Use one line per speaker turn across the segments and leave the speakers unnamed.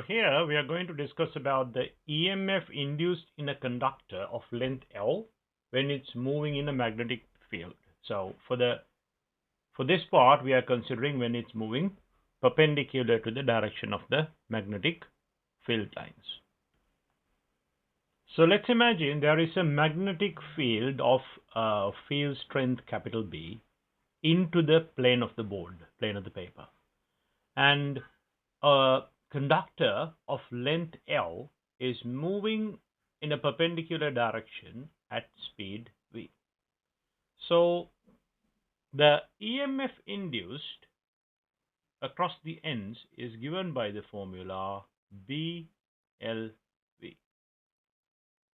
So here we are going to discuss about the EMF induced in a conductor of length L when it's moving in a magnetic field. So for this part we are considering when it's moving perpendicular to the direction of the magnetic field lines. So let's imagine there is a magnetic field of field strength capital B into the plane of the board, plane of the paper, and a conductor of length L is moving in a perpendicular direction at speed v. So the EMF induced across the ends is given by the formula BLV. E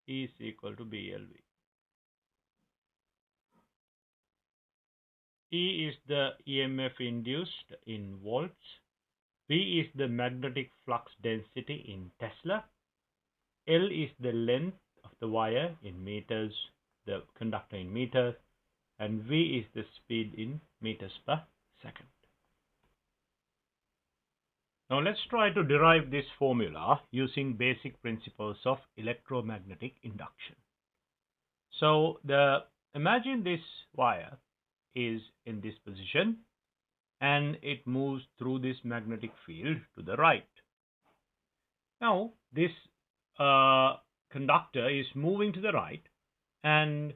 is equal to BLV. E is the EMF induced in volts. V is the magnetic flux density in Tesla. L is the length of the wire in meters, the conductor in meters, and V is the speed in meters per second. Now let's try to derive this formula using basic principles of electromagnetic induction. So imagine this wire is in this position and it moves through this magnetic field to the right. Now this conductor is moving to the right, and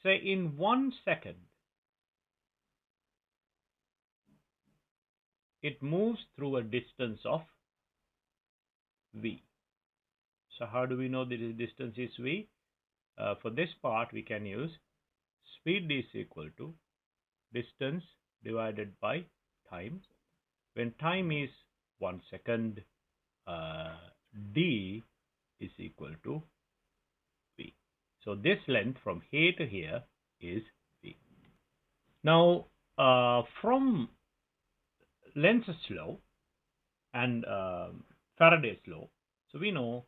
say in 1 second it moves through a distance of v. So how do we know that the distance is v? For this part we can use speed is equal to distance divided by time. When time is 1 second, d is equal to v. So this length from here to here is v. Now from Lenz's law and Faraday's law, so we know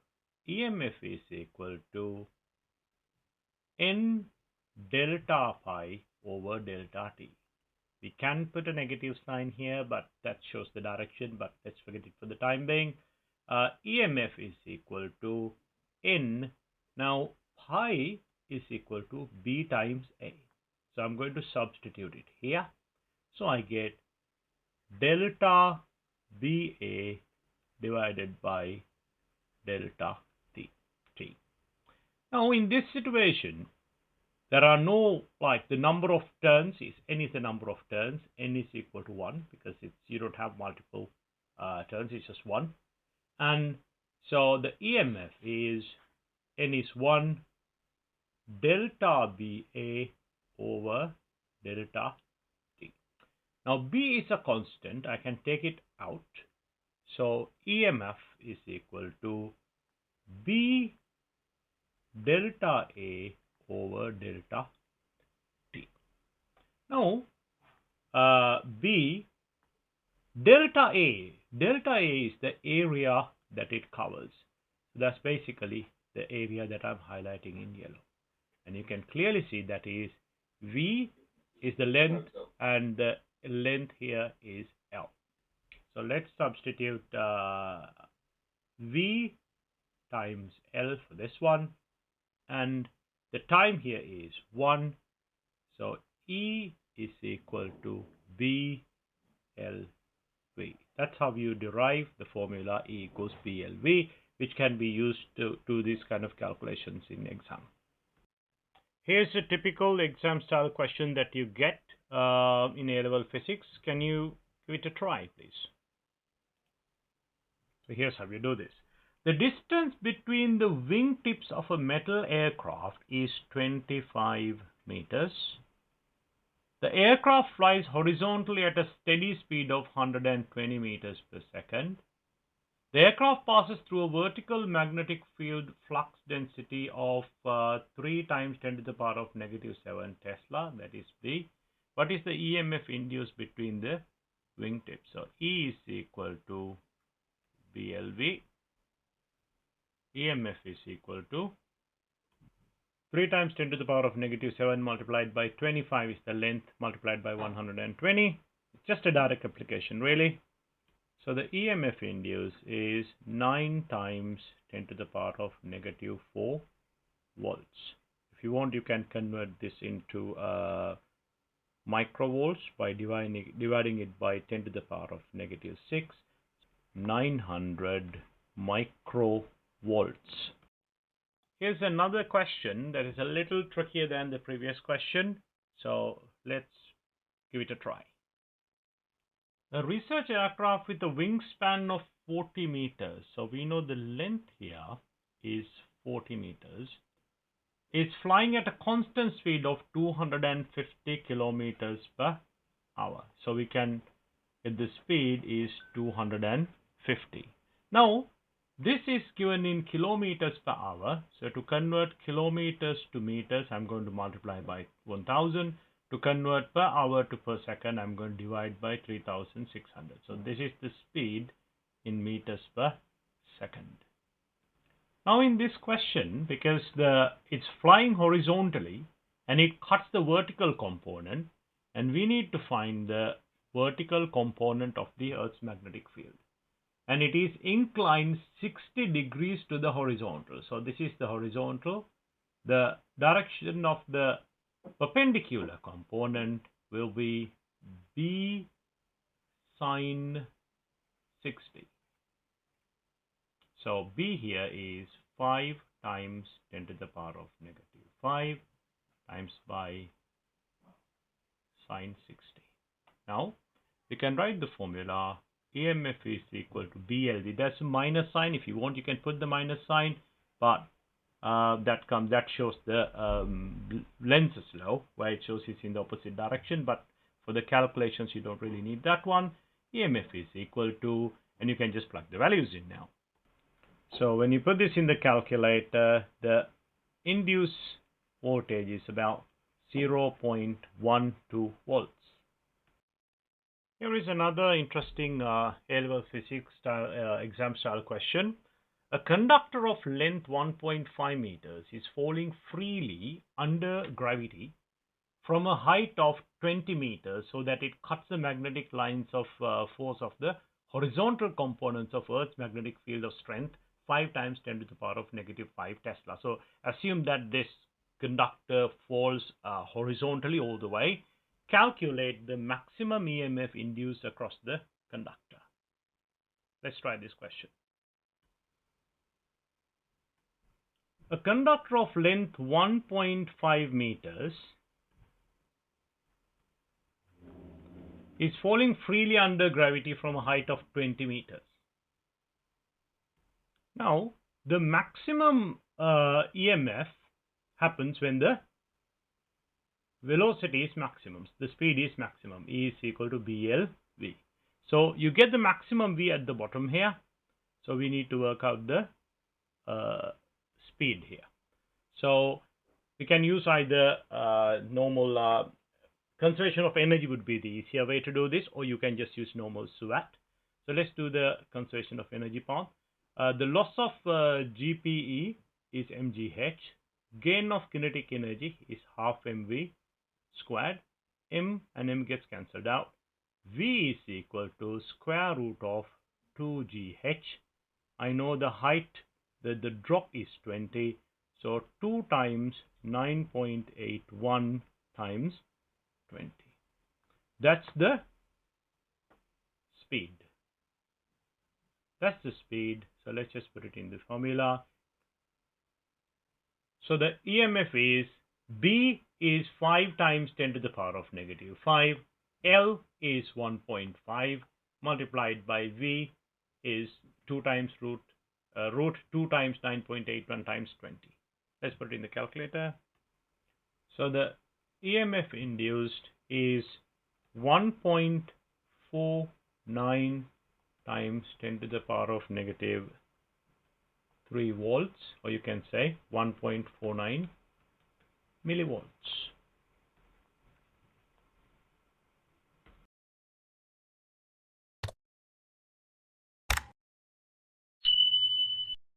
EMF is equal to n delta phi over delta t. We can put a negative sign here, but that shows the direction, but let's forget it for the time being. EMF is equal to n. Now pi is equal to b times a. So I'm going to substitute it here. So I get delta BA divided by delta T. Now in this situation, there are no, like, the number of turns is n is the number of turns, n is equal to 1 because you don't have multiple turns, it's just 1. And so the EMF is n is 1 delta BA over delta T. Now B is a constant, I can take it out. So EMF is equal to B delta A over delta T. Now B delta A is the area that it covers. So that's basically the area that I'm highlighting in yellow, and you can clearly see that is V is the length, and the length here is L. So let's substitute V times L for this one, and the time here is 1. So E is equal to BLV. That's how you derive the formula E equals BLV, which can be used to do these kind of calculations in exam. Here's a typical exam style question that you get in A-level physics. Can you give it a try, please? So here's how you do this. The distance between the wingtips of a metal aircraft is 25 meters. The aircraft flies horizontally at a steady speed of 120 meters per second. The aircraft passes through a vertical magnetic field flux density of 3 times 10 to the power of -7 Tesla, that is B. What is the EMF induced between the wingtips? So E is equal to BLV. EMF is equal to 3 times 10 to the power of -7 multiplied by 25 is the length multiplied by 120. It's just a direct application, really. So the EMF induced is 9 times 10 to the power of negative 4 volts. If you want, you can convert this into microvolts by dividing it by 10 to the power of negative 6, 900 microvolts. Here's another question that is a little trickier than the previous question, so let's give it a try. A research aircraft with a wingspan of 40 meters, so we know the length here is 40 meters, is flying at a constant speed of 250 kilometers per hour. So we can get the speed is 250. Now, this is given in kilometers per hour. So to convert kilometers to meters, I'm going to multiply by 1000. To convert per hour to per second, I'm going to divide by 3600. So this is the speed in meters per second. Now in this question, because it's flying horizontally and it cuts the vertical component, and we need to find the vertical component of the Earth's magnetic field. And it is inclined 60 degrees to the horizontal. So this is the horizontal. The direction of the perpendicular component will be B sine 60. So B here is 5 times 10 to the power of negative 5 times by sine 60. Now we can write the formula. EMF is equal to BLV. That's a minus sign. If you want, you can put the minus sign, but that shows the lenz's law, where it shows it's in the opposite direction. But for the calculations, you don't really need that one. EMF is equal to, and you can just plug the values in now. So when you put this in the calculator, the induced voltage is about 0.12 volts. Here is another interesting A-level physics style, exam style question. A conductor of length 1.5 meters is falling freely under gravity from a height of 20 meters so that it cuts the magnetic lines of force of the horizontal components of Earth's magnetic field of strength 5 times 10 to the power of negative 5 Tesla. So assume that this conductor falls horizontally all the way. Calculate the maximum EMF induced across the conductor. Let's try this question. A conductor of length 1.5 meters is falling freely under gravity from a height of 20 meters. Now, the maximum EMF happens when the velocity is maximum, the speed is maximum. E is equal to BLV. So you get the maximum V at the bottom here. So we need to work out the speed here. So we can use either normal conservation of energy would be the easier way to do this, or you can just use normal SWAT. So let's do the conservation of energy part. The loss of GPE is mgh. Gain of kinetic energy is half mv squared. M and m gets cancelled out. V is equal to square root of 2gh. I know the height, the drop is 20. So 2 times 9.81 times 20. That's the speed. That's the speed. So let's just put it in the formula. So the EMF is B is 5 times 10 to the power of negative 5. L is 1.5 multiplied by V is 2 times root 2 times 9.81 times 20. Let's put it in the calculator. So the EMF induced is 1.49 times 10 to the power of negative 3 volts, or you can say 1.49 millivolts.